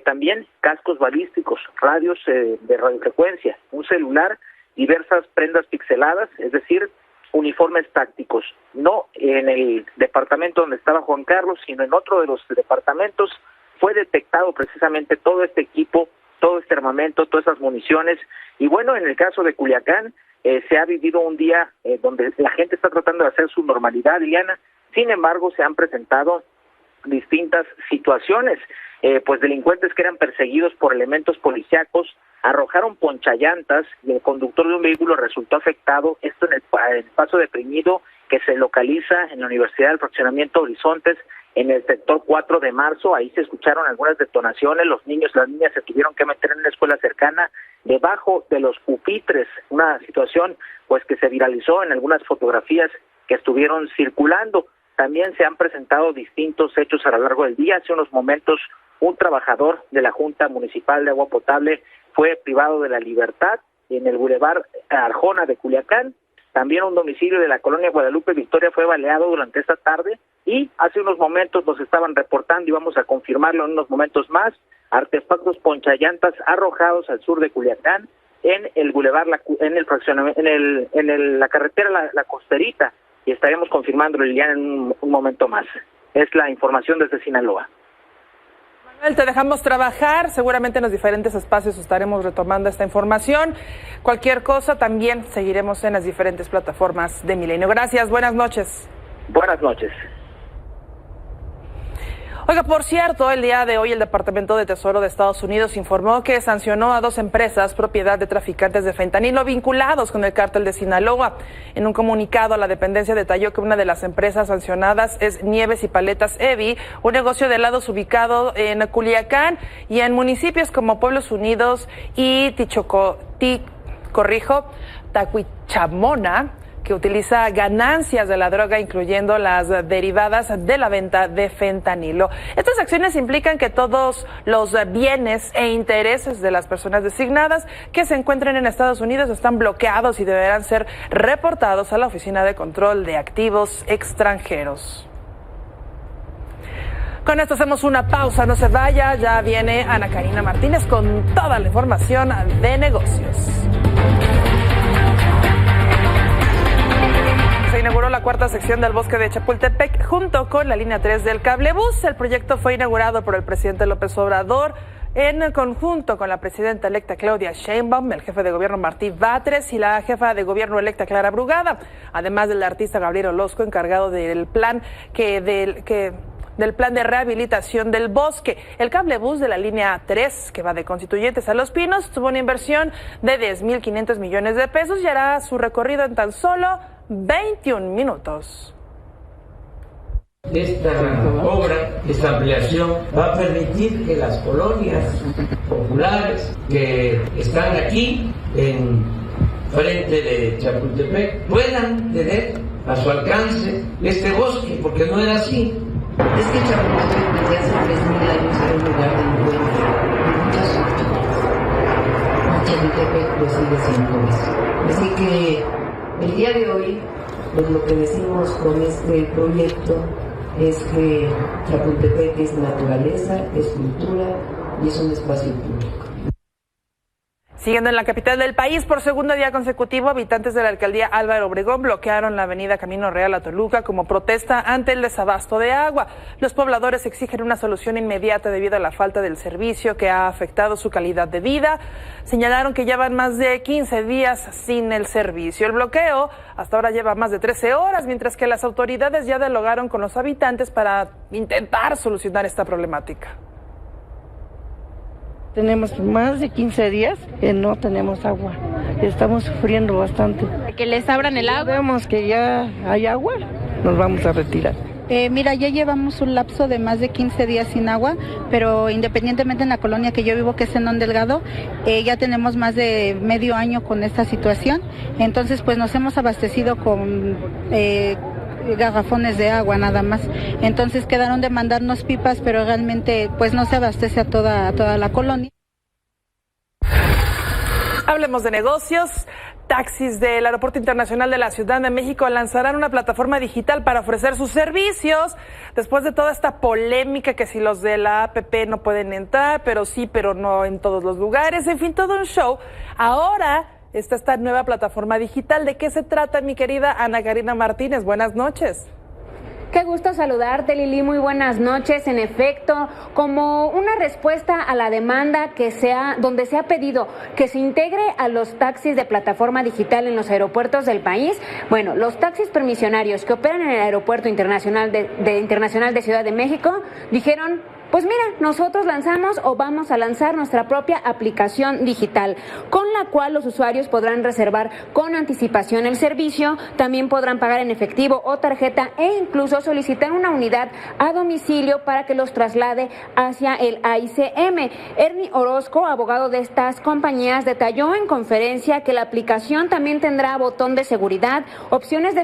también cascos balísticos, radios de radiofrecuencia, un celular, diversas prendas pixeladas, es decir, uniformes tácticos. No en el departamento donde estaba Juan Carlos, sino en otro de los departamentos fue detectado precisamente todo este equipo, todo este armamento, todas esas municiones. Y bueno, en el caso de Culiacán, se ha vivido un día donde la gente está tratando de hacer su normalidad, Diana. Sin embargo, se han presentado distintas situaciones, pues delincuentes que eran perseguidos por elementos policíacos arrojaron ponchallantas y el conductor de un vehículo resultó afectado, esto en el paso deprimido que se localiza en la Universidad del Fraccionamiento Horizontes, en el sector 4 de marzo. Ahí se escucharon algunas detonaciones, los niños y las niñas se tuvieron que meter en una escuela cercana debajo de los pupitres, una situación pues que se viralizó en algunas fotografías que estuvieron circulando. También se han presentado distintos hechos a lo largo del día. Hace unos momentos un trabajador de la Junta Municipal de Agua Potable fue privado de la libertad en el Boulevard Arjona de Culiacán. También un domicilio de la colonia Guadalupe Victoria fue baleado durante esta tarde y hace unos momentos nos estaban reportando y vamos a confirmarlo en unos momentos más, artefactos ponchallantas arrojados al sur de Culiacán en el Boulevard, en el fraccionamiento, la carretera la Costerita, y estaremos confirmándolo, Liliana, en un momento más. Es la información desde Sinaloa. Manuel, te dejamos trabajar, seguramente en los diferentes espacios estaremos retomando esta información. Cualquier cosa también seguiremos en las diferentes plataformas de Milenio. Gracias, buenas noches. Buenas noches. Oiga, por cierto, el día de hoy el Departamento de Tesoro de Estados Unidos informó que sancionó a 2 empresas propiedad de traficantes de fentanilo vinculados con el cártel de Sinaloa. En un comunicado, la dependencia detalló que una de las empresas sancionadas es Nieves y Paletas Evi, un negocio de helados ubicado en Culiacán y en municipios como Pueblos Unidos y Tacuichamona, que utiliza ganancias de la droga, incluyendo las derivadas de la venta de fentanilo. Estas acciones implican que todos los bienes e intereses de las personas designadas que se encuentren en Estados Unidos están bloqueados y deberán ser reportados a la Oficina de Control de Activos Extranjeros. Con esto hacemos una pausa, no se vaya, ya viene Ana Karina Martínez con toda la información de negocios. Se inauguró la 4ª sección del Bosque de Chapultepec junto con la línea 3 del cablebús. El proyecto fue inaugurado por el presidente López Obrador en conjunto con la presidenta electa Claudia Sheinbaum, el jefe de gobierno Martí Batres y la jefa de gobierno electa Clara Brugada, además del artista Gabriel Orozco, encargado del plan del plan de rehabilitación del bosque. El cablebús de la línea 3, que va de Constituyentes a Los Pinos, tuvo una inversión de 10.500 millones de pesos y hará su recorrido en tan solo 21 minutos. Esta obra, esta ampliación, va a permitir que las colonias populares que están aquí en frente de Chapultepec puedan tener a su alcance este bosque, porque no era así. Es que Chapultepec desde hace 3.000 años era un lugar de encuentro de muchas culturas. Chapultepec pues sigue siendo eso. Así que el día de hoy, pues lo que decimos con este proyecto es que Chapultepec es naturaleza, es cultura y es un espacio público. Siguiendo en la capital del país, por segundo día consecutivo, habitantes de la alcaldía Álvaro Obregón bloquearon la avenida Camino Real a Toluca como protesta ante el desabasto de agua. Los pobladores exigen una solución inmediata debido a la falta del servicio que ha afectado su calidad de vida. Señalaron que llevan más de 15 días sin el servicio. El bloqueo hasta ahora lleva más de 13 horas, mientras que las autoridades ya dialogaron con los habitantes para intentar solucionar esta problemática. Tenemos más de 15 días que no tenemos agua. Estamos sufriendo bastante. Que les abran el agua. Vemos que ya hay agua, nos vamos a retirar. Mira, ya llevamos un lapso de más de 15 días sin agua, pero independientemente en la colonia que yo vivo, que es en Don Delgado, ya tenemos más de medio año con esta situación. Entonces, pues nos hemos abastecido con garrafones de agua nada más. Entonces quedaron de mandarnos pipas, pero realmente pues no se abastece a toda la colonia. Hablemos de negocios. Taxis del Aeropuerto Internacional de la Ciudad de México lanzarán una plataforma digital para ofrecer sus servicios. Después de toda esta polémica que si los de la APP no pueden entrar, pero sí, pero no en todos los lugares, en fin, todo un show. Ahora está esta nueva plataforma digital. ¿De qué se trata, mi querida Ana Karina Martínez? Buenas noches. Qué gusto saludarte, Lili, muy buenas noches. En efecto, como una respuesta a la demanda donde se ha pedido que se integre a los taxis de plataforma digital en los aeropuertos del país, bueno, los taxis permisionarios que operan en el Aeropuerto Internacional de Ciudad de México dijeron Pues mira, nosotros lanzamos o vamos a lanzar nuestra propia aplicación digital, con la cual los usuarios podrán reservar con anticipación el servicio, también podrán pagar en efectivo o tarjeta e incluso solicitar una unidad a domicilio para que los traslade hacia el AICM. Ernie Orozco, abogado de estas compañías, detalló en conferencia que la aplicación también tendrá botón de seguridad, opciones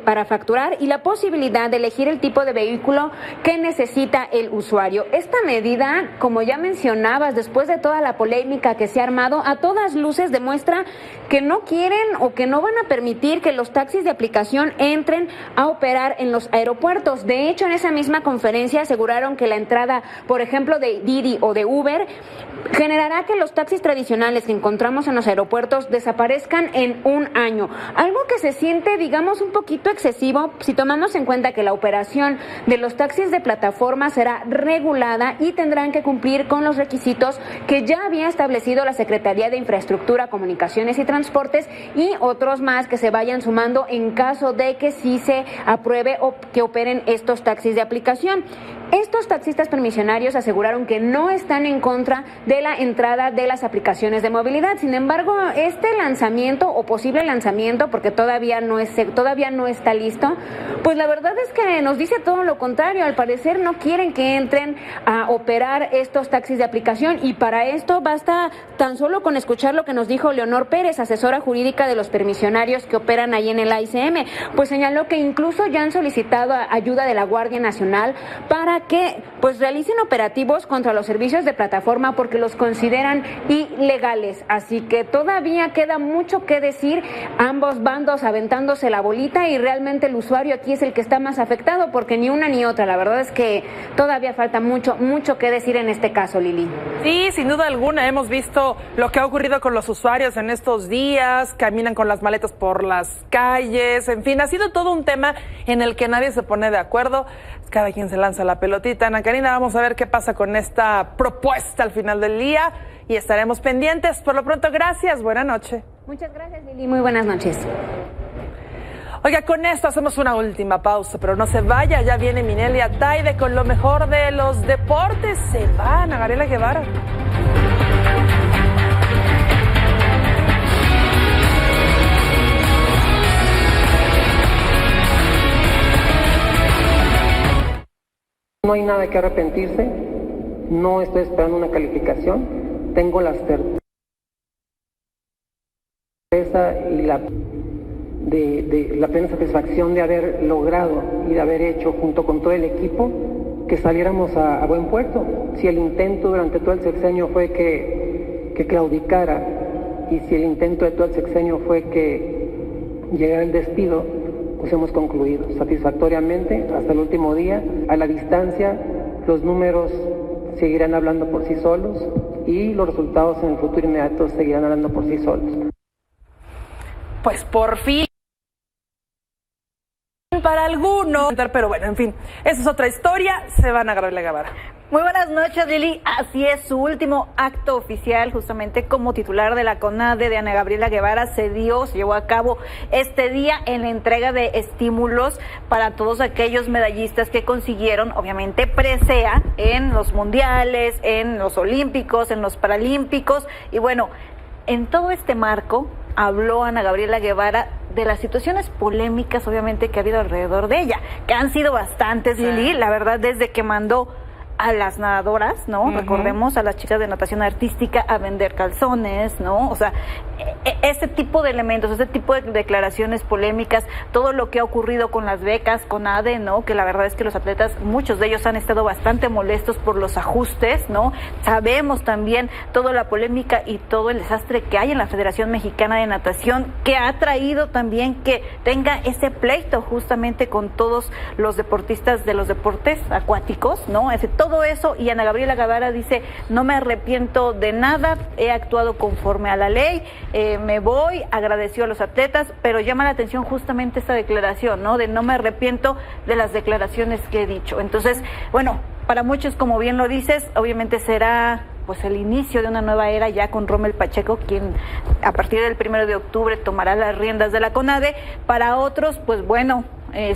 para facturar y la posibilidad de elegir el tipo de vehículo que necesita el usuario. Esta medida, como ya mencionabas, después de toda la polémica que se ha armado, a todas luces demuestra que no quieren o que no van a permitir que los taxis de aplicación entren a operar en los aeropuertos. De hecho, en esa misma conferencia aseguraron que la entrada, por ejemplo, de Didi o de Uber generará que los taxis tradicionales que encontramos en los aeropuertos desaparezcan en un año. Algo que se siente, digamos, un poquito excesivo si tomamos en cuenta que la operación de los taxis de plataforma será regulada y tendrán que cumplir con los requisitos que ya había establecido la Secretaría de Infraestructura, Comunicaciones y Transportes y otros más que se vayan sumando en caso de que sí se apruebe o que operen estos taxis de aplicación. Estos taxistas permisionarios aseguraron que no están en contra de la entrada de las aplicaciones de movilidad. Sin embargo, este lanzamiento o posible lanzamiento, porque todavía no está listo, pues la verdad es que nos dice todo lo contrario. Al parecer no quieren que entren a operar estos taxis de aplicación y para esto basta tan solo con escuchar lo que nos dijo Leonor Pérez, asesora jurídica de los permisionarios que operan ahí en el AICM, pues señaló que incluso ya han solicitado ayuda de la Guardia Nacional para que pues realicen operativos contra los servicios de plataforma porque los consideran ilegales. Así que todavía queda mucho que decir, ambos bandos aventándose la bolita y realmente el usuario aquí es el que está más afectado porque ni una ni otra. La verdad es que todavía falta mucho que decir en este caso, Lili. Sí, sin duda alguna hemos visto lo que ha ocurrido con los usuarios en estos días, caminan con las maletas por las calles, en fin, ha sido todo un tema en el que nadie se pone de acuerdo. Cada quien se lanza la pelotita. Ana Karina, vamos a ver qué pasa con esta propuesta al final del día y estaremos pendientes. Por lo pronto, gracias. Buenas noches. Muchas gracias, Lili. Muy buenas noches. Oiga, con esto hacemos una última pausa, pero no se vaya. Ya viene Minelia Taide con lo mejor de los deportes. Se va Ana Gabriela Guevara. No hay nada que arrepentirse, no estoy esperando una calificación, tengo la certeza y la plena satisfacción de haber logrado y de haber hecho junto con todo el equipo que saliéramos a buen puerto. Si el intento durante todo el sexenio fue que claudicara y si el intento de todo el sexenio fue que llegara el despido, pues hemos concluido satisfactoriamente hasta el último día. A la distancia, los números seguirán hablando por sí solos y los resultados en el futuro inmediato seguirán hablando por sí solos. Pues por fin. Para algunos, pero bueno, en fin, esa es otra historia. Se van a Gabriela Guevara. Muy buenas noches, Lili. Así es, su último acto oficial justamente como titular de la CONADE de Ana Gabriela Guevara se llevó a cabo este día en la entrega de estímulos para todos aquellos medallistas que consiguieron, obviamente, presea en los mundiales, en los olímpicos, en los paralímpicos. Y bueno, en todo este marco habló Ana Gabriela Guevara de las situaciones polémicas, obviamente, que ha habido alrededor de ella, que han sido bastantes, Lili, la verdad, desde que mandó a las nadadoras, ¿no? Recordemos a las chicas de natación artística a vender calzones, ¿no? O sea, ese tipo de elementos, ese tipo de declaraciones polémicas, todo lo que ha ocurrido con las becas, con ADE, ¿no? Que la verdad es que los atletas, muchos de ellos han estado bastante molestos por los ajustes, ¿no? Sabemos también toda la polémica y todo el desastre que hay en la Federación Mexicana de Natación, que ha traído también que tenga ese pleito justamente con todos los deportistas de los deportes acuáticos, ¿no? Todo eso, y Ana Gabriela Guevara dice, no me arrepiento de nada, he actuado conforme a la ley, me voy, agradeció a los atletas, pero llama la atención justamente esta declaración, ¿no? De no me arrepiento de las declaraciones que he dicho. Entonces, bueno, para muchos, como bien lo dices, obviamente será pues el inicio de una nueva era ya con Rommel Pacheco, quien a partir del 1 de octubre tomará las riendas de la CONADE. Para otros, pues bueno,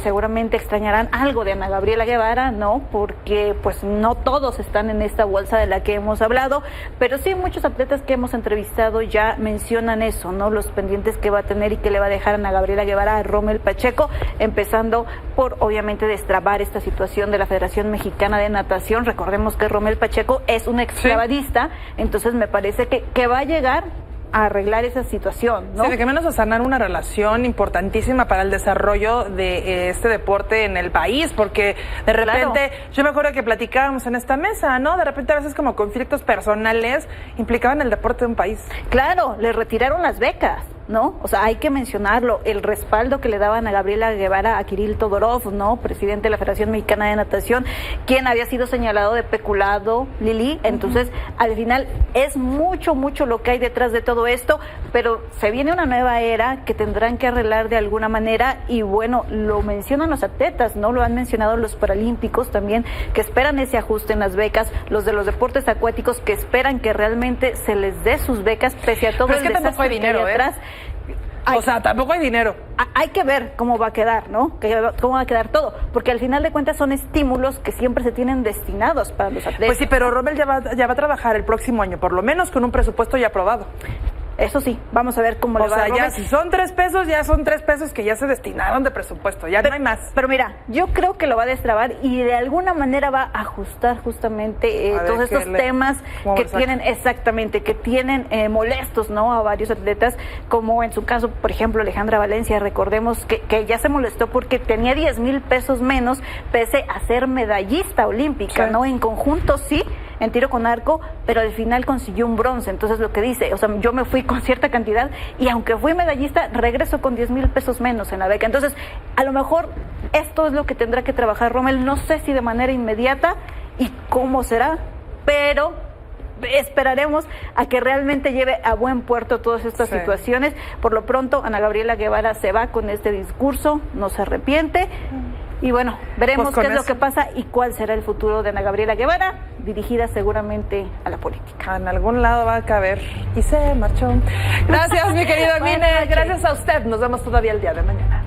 seguramente extrañarán algo de Ana Gabriela Guevara, ¿no? Porque pues no todos están en esta bolsa de la que hemos hablado, pero sí muchos atletas que hemos entrevistado ya mencionan eso, ¿no? Los pendientes que va a tener y que le va a dejar Ana Gabriela Guevara a Rommel Pacheco, empezando por obviamente destrabar esta situación de la Federación Mexicana de Natación. Recordemos que Rommel Pacheco es un exclavadista, entonces me parece que va a llegar a arreglar esa situación, ¿no? Sí, de que menos a sanar una relación importantísima para el desarrollo de este deporte en el país, porque de repente, yo me acuerdo que platicábamos en esta mesa, ¿no? De repente a veces como conflictos personales implicaban el deporte de un país. Claro, le retiraron las becas, ¿no? O sea, hay que mencionarlo, el respaldo que le daban a Gabriela Guevara a Kirill Todorov, ¿no? Presidente de la Federación Mexicana de Natación, quien había sido señalado de peculado, Lili. Entonces, al final es mucho lo que hay detrás de todo esto, pero se viene una nueva era que tendrán que arreglar de alguna manera y bueno, lo mencionan los atletas, ¿no? Lo han mencionado los paralímpicos también, que esperan ese ajuste en las becas, los de los deportes acuáticos que esperan que realmente se les dé sus becas pese a todo pero es el que tampoco hay dinero, atrás. O sea, tampoco hay dinero. Hay que ver cómo va a quedar, ¿no? Cómo va a quedar todo, porque al final de cuentas son estímulos que siempre se tienen destinados para los atletas. Pues sí, pero Rommel ya va a trabajar el próximo año, por lo menos con un presupuesto ya aprobado. Eso sí, vamos a ver cómo le va a Rommel. O sea, ya si son 3 pesos, ya son 3 pesos que ya se destinaron de presupuesto, ya no hay más. Pero mira, yo creo que lo va a destrabar y de alguna manera va a ajustar justamente todos estos temas que tienen, exactamente, que tienen molestos, ¿no? A varios atletas, como en su caso, por ejemplo, Alejandra Valencia, recordemos que ya se molestó porque tenía 10,000 pesos menos, pese a ser medallista olímpica, sí, ¿no? En conjunto sí, en tiro con arco, pero al final consiguió un bronce. Entonces lo que dice, o sea, yo me fui con cierta cantidad y aunque fui medallista, regreso con 10,000 pesos menos en la beca. Entonces, a lo mejor esto es lo que tendrá que trabajar Rommel, no sé si de manera inmediata y cómo será, pero esperaremos a que realmente lleve a buen puerto todas estas situaciones. Por lo pronto, Ana Gabriela Guevara se va con este discurso, no se arrepiente. Y bueno, veremos qué es lo que pasa y cuál será el futuro de Ana Gabriela Guevara, dirigida seguramente a la política. En algún lado va a caber. Y se marchó. Gracias, mi querido Mine. Gracias a usted. Nos vemos todavía el día de mañana.